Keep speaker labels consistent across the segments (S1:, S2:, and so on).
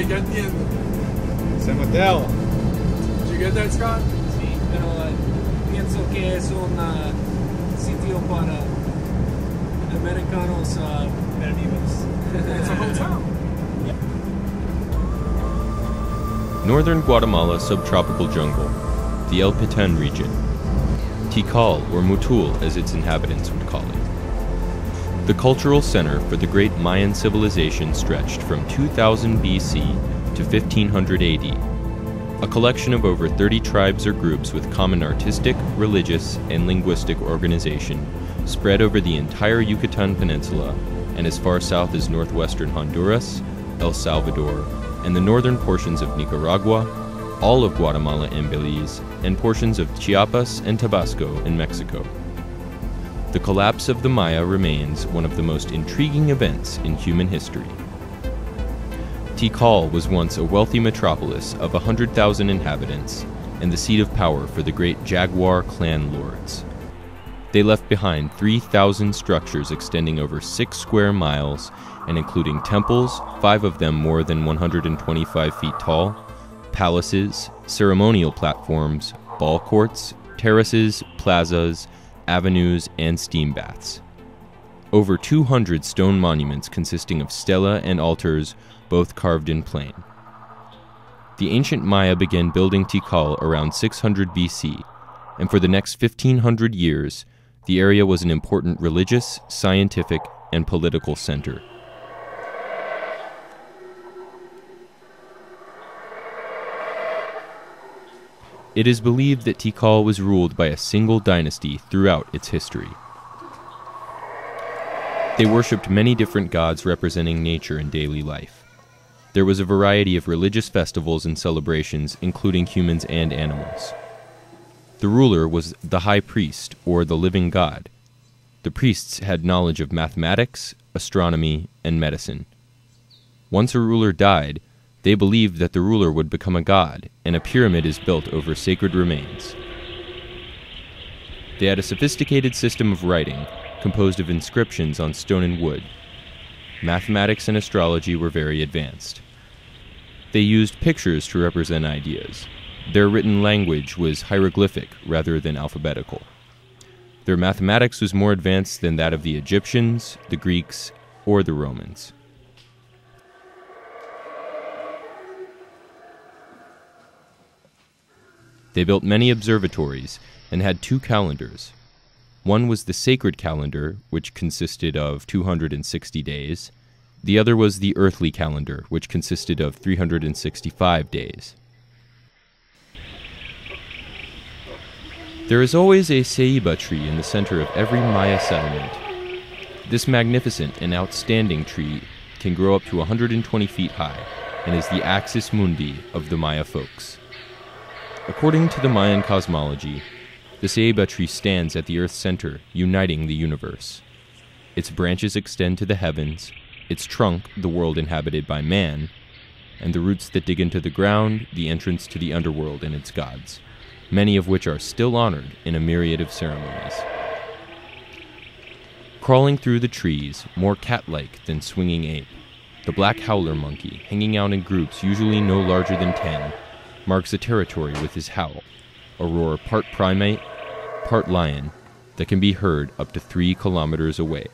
S1: ya entiendo.
S2: Ese Mutal.
S1: Did you get that, Scott?
S3: Sí, pero pienso que es un sitio para americanos perdidos.
S1: It's a hotel.
S4: Northern Guatemala subtropical jungle, the El Petén region. TiKal, or Mutal as its inhabitants would call it. The cultural center for the great Mayan civilization stretched from 2000 BC to 1500 AD. A collection of over 30 tribes or groups with common artistic, religious, and linguistic organization spread over the entire Yucatan Peninsula and as far south as northwestern Honduras, El Salvador, and the northern portions of Nicaragua, all of Guatemala and Belize, and portions of Chiapas and Tabasco in Mexico. The collapse of the Maya remains one of the most intriguing events in human history. TiKal was once a wealthy metropolis of 100,000 inhabitants and the seat of power for the great Jaguar clan lords. They left behind 3,000 structures extending over 6 square miles and including temples, 5 of them more than 125 feet tall, palaces, ceremonial platforms, ball courts, terraces, plazas, avenues, and steam baths. Over 200 stone monuments consisting of stela and altars, both carved in plain. The ancient Maya began building TiKal around 600 BC, and for the next 1,500 years, the area was an important religious, scientific, and political center. It is believed that TiKal was ruled by a single dynasty throughout its history. They worshipped many different gods representing nature and daily life. There was a variety of religious festivals and celebrations, including humans and animals. The ruler was the high priest, or the living god. The priests had knowledge of mathematics, astronomy, and medicine. Once a ruler died, they believed that the ruler would become a god, and a pyramid is built over sacred remains. They had a sophisticated system of writing, composed of inscriptions on stone and wood. Mathematics and astrology were very advanced. They used pictures to represent ideas. Their written language was hieroglyphic rather than alphabetical. Their mathematics was more advanced than that of the Egyptians, the Greeks, or the Romans. They built many observatories and had 2 calendars. One was the sacred calendar, which consisted of 260 days. The other was the earthly calendar, which consisted of 365 days. There is always a ceiba tree in the center of every Maya settlement. This magnificent and outstanding tree can grow up to 120 feet high and is the axis mundi of the Maya folks. According to the Mayan cosmology, the ceiba tree stands at the Earth's center, uniting the universe. Its branches extend to the heavens, its trunk the world inhabited by man, and the roots that dig into the ground, the entrance to the underworld and its gods, many of which are still honored in a myriad of ceremonies. Crawling through the trees, more cat-like than swinging ape, the black howler monkey, hanging out in groups usually no larger than 10, marks a territory with his howl, a roar part primate, part lion, that can be heard up to 3 kilometers away.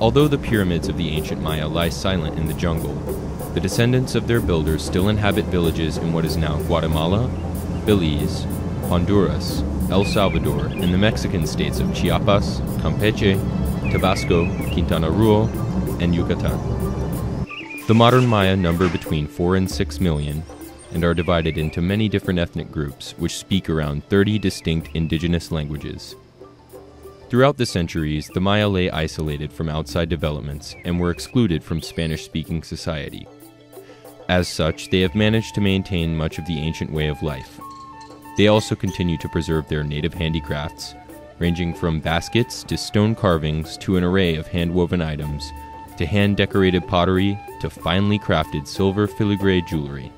S4: Although the pyramids of the ancient Maya lie silent in the jungle, The descendants of their builders still inhabit villages in what is now Guatemala, Belize, Honduras, El Salvador, and the Mexican states of Chiapas, Campeche, Tabasco, Quintana Roo, and Yucatan. The modern Maya number between 4 and 6 million and are divided into many different ethnic groups which speak around 30 distinct indigenous languages. Throughout the centuries, the Maya lay isolated from outside developments and were excluded from Spanish-speaking society. As such, they have managed to maintain much of the ancient way of life. They also continue to preserve their native handicrafts, ranging from baskets to stone carvings to an array of hand-woven items, to hand-decorated pottery to finely crafted silver filigree jewelry.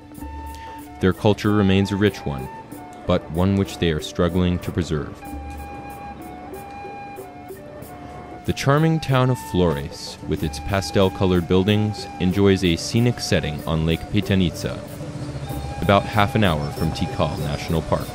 S4: Their culture remains a rich one, but one which they are struggling to preserve. The charming town of Flores, with its pastel-colored buildings, enjoys a scenic setting on Lake Pitanitza, about half an hour from TiKal National Park.